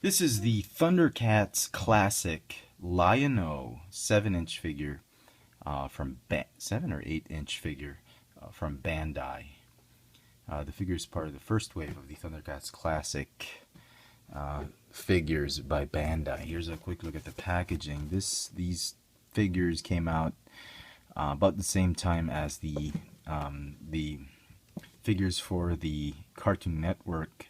This is the Thundercats Classic Lion-O 7-inch figure from 7 or 8-inch figure from Bandai. The figure is part of the first wave of the Thundercats Classic figures by Bandai. Here's a quick look at the packaging. These figures came out about the same time as the figures for the Cartoon Network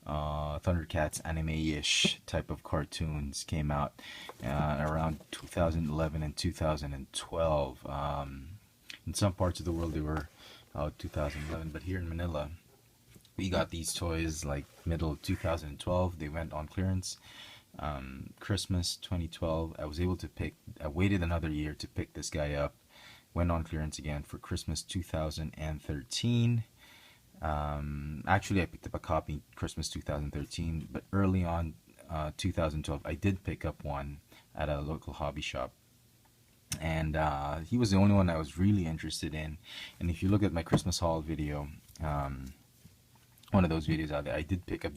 Thundercats anime-ish type of cartoons came out around 2011 and 2012. In some parts of the world they were 2011, but here in Manila we got these toys like middle of 2012. They went on clearance. Christmas 2012, I waited another year to pick this guy up. Went on clearance again for Christmas 2013. Actually, I picked up a copy Christmas 2013, but early on 2012, I did pick up one at a local hobby shop. And he was the only one I was really interested in. And if you look at my Christmas haul video, one of those videos out there, I did pick up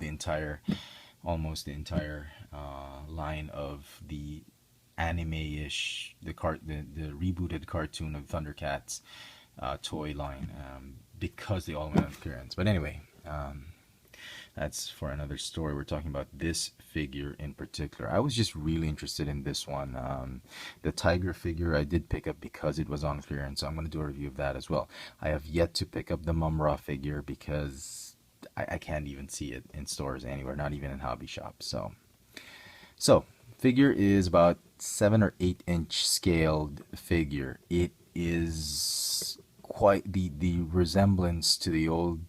almost the entire line of the anime-ish, the rebooted cartoon of Thundercats toy line, because they all went on clearance. But anyway, that's for another story. We're talking about this figure in particular. I was just really interested in this one. The tiger figure I did pick up because it was on clearance, so I'm going to do a review of that as well. I have yet to pick up the Mumra figure because I can't even see it in stores anywhere, not even in hobby shops. So figure is about 7 or 8-inch scaled figure. It is quite the resemblance to the old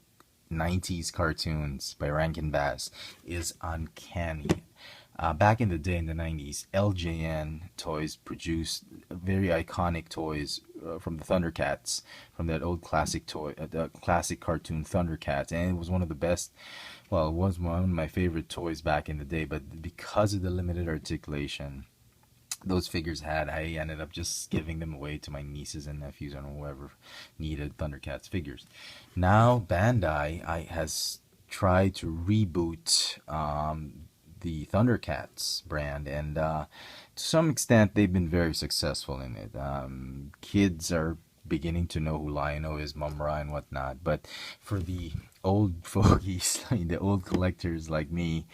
90s cartoons by Rankin Bass is uncanny. Back in the day, in the 90s, LJN Toys produced very iconic toys from the Thundercats, from that old classic the classic cartoon Thundercats, and it was one of the best. Well, it was one of my favorite toys back in the day, but because of the limited articulation those figures had, I ended up just giving them away to my nieces and nephews and whoever needed Thundercats figures. Now Bandai has tried to reboot the Thundercats brand, and to some extent they've been very successful in it. Kids are beginning to know who Lion-O is, Mumra and whatnot, but for the old fogies, the old collectors like me,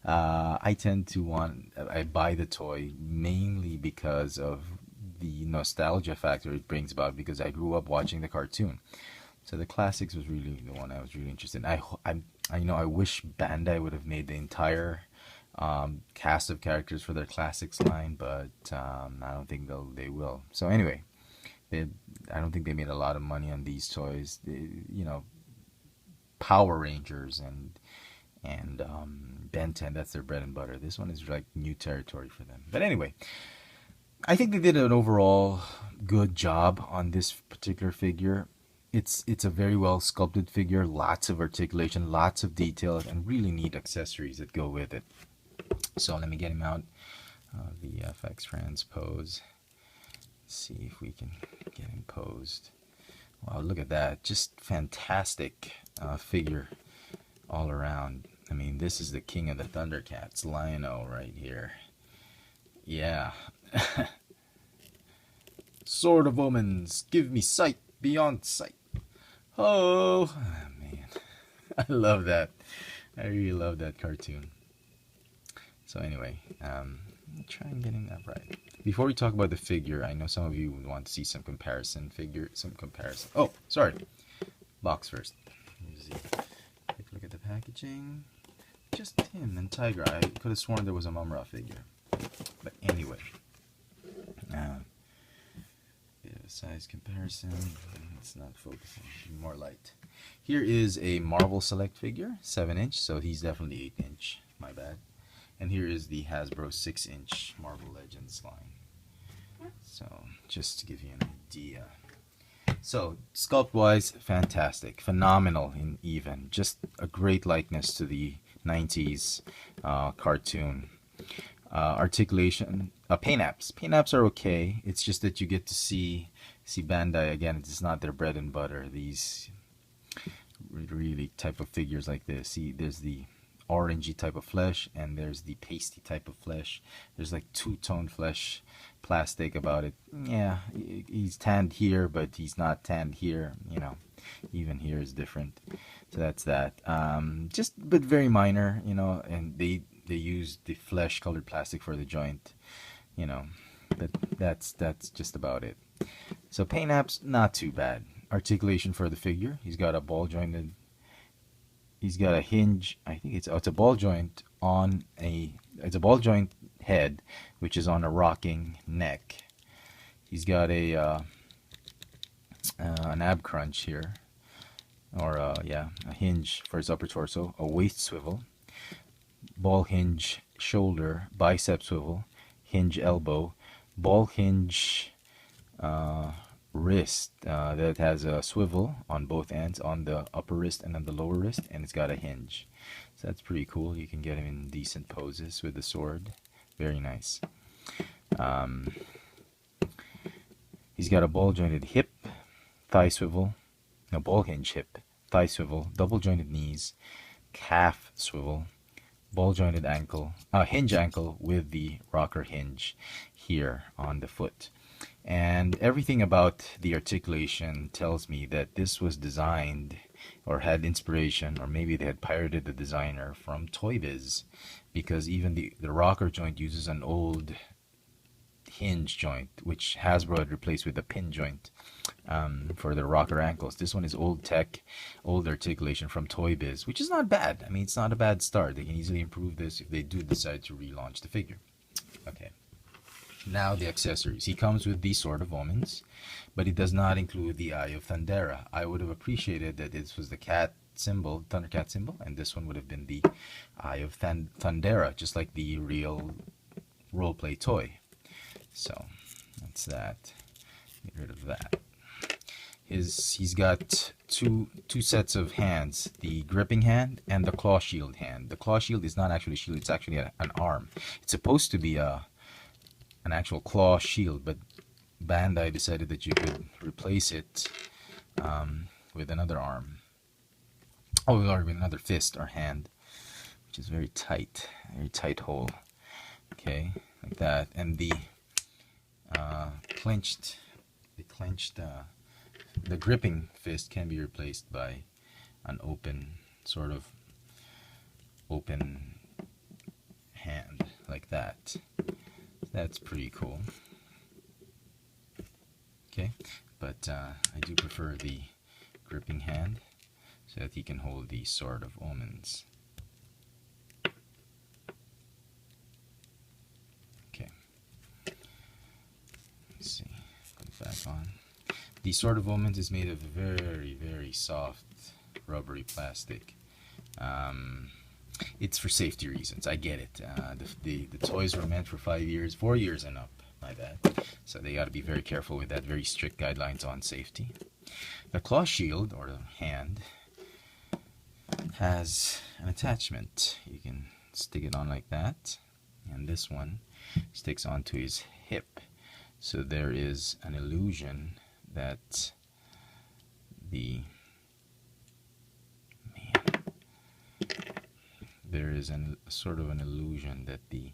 I tend to I buy the toy mainly because of the nostalgia factor it brings about, because I grew up watching the cartoon. So the classics was really the one I was really interested in. I wish Bandai would have made the entire cast of characters for their classics line, but I don't think they will. So anyway, I don't think they made a lot of money on these toys. Power Rangers and Ben 10, that's their bread and butter. This one is like new territory for them. But anyway, I think they did an overall good job on this particular figure. It's a very well sculpted figure, lots of articulation, lots of detail, and really neat accessories that go with it. So let me get him out of the FX transpose. See if we can get him posed. Wow, look at that. Just fantastic figure all around. I mean, this is the king of the Thundercats, Lion-O right here. Yeah. Sword of Omens, give me sight beyond sight. Oh man. I love that. I really love that cartoon. So anyway, try and get him that right. Before we talk about the figure, I know some of you would want to see some comparison. Oh, sorry. Box first. Take a look at the packaging. Just him and Tiger. I could have sworn there was a Mumra figure. But anyway. Bit of a size comparison. It's not focusing. More light. Here is a Marvel Select figure, 7-inch, so he's definitely 8-inch. My bad. And here is the Hasbro 6-inch Marvel Legends line. So, just to give you an idea. So, sculpt-wise, fantastic. Phenomenal in even. Just a great likeness to the 90s cartoon. Articulation. Paint apps. Paint apps are okay. It's just that you get to see Bandai, again, it's not their bread and butter. These really type of figures like this. See, there's the orangey type of flesh, and there's the pasty type of flesh. There's like two-tone flesh plastic about it. Yeah, he's tanned here, but he's not tanned here. You know, even here is different. So that's that. Just but very minor, you know. And they use the flesh colored plastic for the joint, you know. But that's just about it. So paint apps, not too bad. Articulation for the figure. He's got a ball jointed. He's got a hinge. I think it's a ball joint on a. It's a ball joint head, which is on a rocking neck. He's got a an ab crunch here, or yeah, a hinge for his upper torso. A waist swivel, ball hinge shoulder, bicep swivel, hinge elbow, ball hinge wrist that has a swivel on both ends, on the upper wrist and on the lower wrist, and it's got a hinge. So that's pretty cool. You can get him in decent poses with the sword. Very nice. He's got a ball jointed hip, thigh swivel, no, ball hinge hip, thigh swivel, double jointed knees, calf swivel, ball jointed ankle, hinge ankle with the rocker hinge here on the foot. And everything about the articulation tells me that this was designed or had inspiration, or maybe they had pirated the designer from Toy Biz, because even the rocker joint uses an old hinge joint, which Hasbro had replaced with a pin joint for the rocker ankles. This one is old tech, old articulation from Toy Biz, which is not bad. I mean, it's not a bad start. They can easily improve this if they do decide to relaunch the figure. Okay. Now the accessories. He comes with these Sword of Omens, but it does not include the Eye of Thundera. I would have appreciated that this was the cat symbol, Thundercat symbol, and this one would have been the Eye of Thundera, just like the real roleplay toy. So that's that. Get rid of that. He's got two sets of hands, the gripping hand and the claw shield hand. The claw shield is not actually a shield, it's actually an arm. It's supposed to be an actual claw shield, but Bandai decided that you could replace it with another arm, or with another fist or hand, which is very tight hole. Okay, like that. And the gripping fist can be replaced by an open hand like that. That's pretty cool. Okay, but I do prefer the gripping hand so that he can hold the Sword of Omens. Okay, let's see, put it back on. The Sword of Omens is made of very, very soft, rubbery plastic. It's for safety reasons. I get it. The toys were meant for 4 years and up. My bad. So they got to be very careful with that. Very strict guidelines on safety. The claw shield, or the hand, has an attachment. You can stick it on like that, and this one sticks onto his hip. So there is an illusion that the there is sort of an illusion that the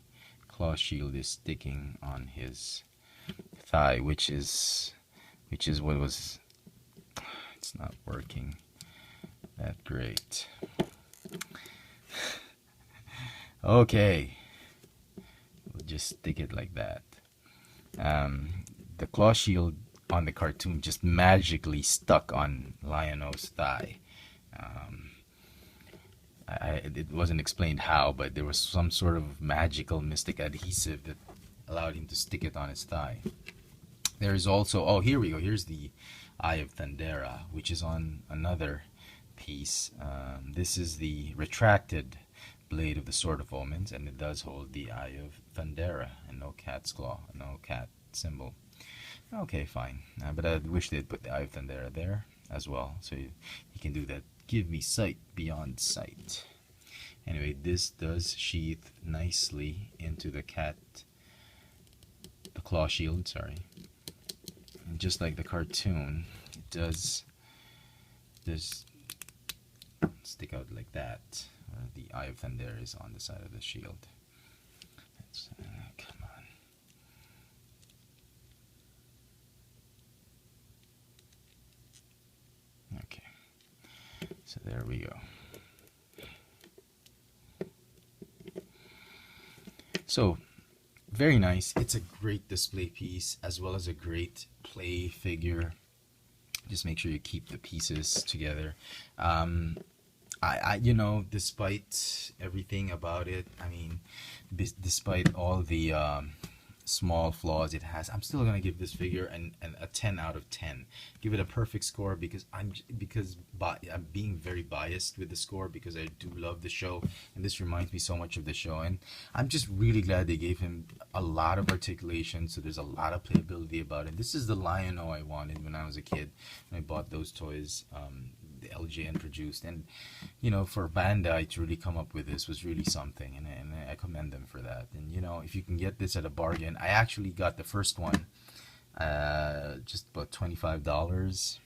claw shield is sticking on his thigh, which is what was. It's not working that great. Okay, we'll just stick it like that. The claw shield on the cartoon just magically stuck on Lion-O's thigh. It wasn't explained how, but there was some sort of magical mystic adhesive that allowed him to stick it on his thigh. There is also, oh, here we go, here's the Eye of Thundera, which is on another piece. This is the retracted blade of the Sword of Omens, and it does hold the Eye of Thundera and no cat's claw, no cat symbol. Okay, fine, but I wish they'd put the Eye of Thundera there as well, so you can do that. Give me sight beyond sight. Anyway, this does sheath nicely into the claw shield, sorry. And just like the cartoon, it does stick out like that, The Eye of Thundera is on the side of the shield. Come on. Okay, so there we go. So, very nice. It's a great display piece as well as a great play figure. Just make sure you keep the pieces together. You know, despite everything about it, I mean, despite all the small flaws it has, I'm still gonna give this figure a 10 out of 10. Give it a perfect score because I'm being very biased with the score because I do love the show, and this reminds me so much of the show, and I'm just really glad they gave him a lot of articulation, so there's a lot of playability about it. This is the Lion-O I wanted when I was a kid, when I bought those toys. The LJN produced, and you know, for Bandai to really come up with this was really something, and I commend them for that. And you know, if you can get this at a bargain, I actually got the first one just about $25.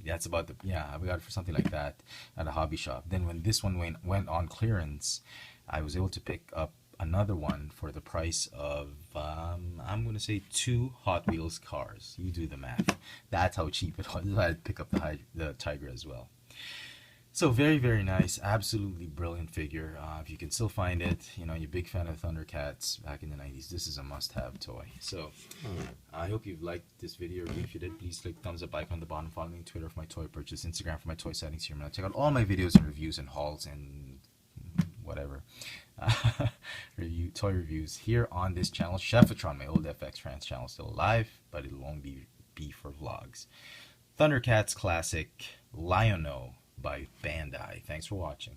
That's about the, yeah, we got it for something like that at a hobby shop. Then when this one went on clearance, I was able to pick up another one for the price of I'm gonna say 2 Hot Wheels cars. You do the math. That's how cheap it was. I had to pick up the Tiger as well. So very, very nice. Absolutely brilliant figure. If you can still find it, you know, you're a big fan of Thundercats back in the 90s, this is a must-have toy. So I hope you've liked this video. If you did, please click thumbs up icon on the bottom. Follow me on Twitter for my toy purchase, Instagram for my toy settings here. Check out all my videos and reviews and hauls and whatever. Toy reviews here on this channel. Chefatron, my old FX France channel, still alive, but it'll only be for vlogs. Thundercats Classic Lion-O by Bandai. Thanks for watching.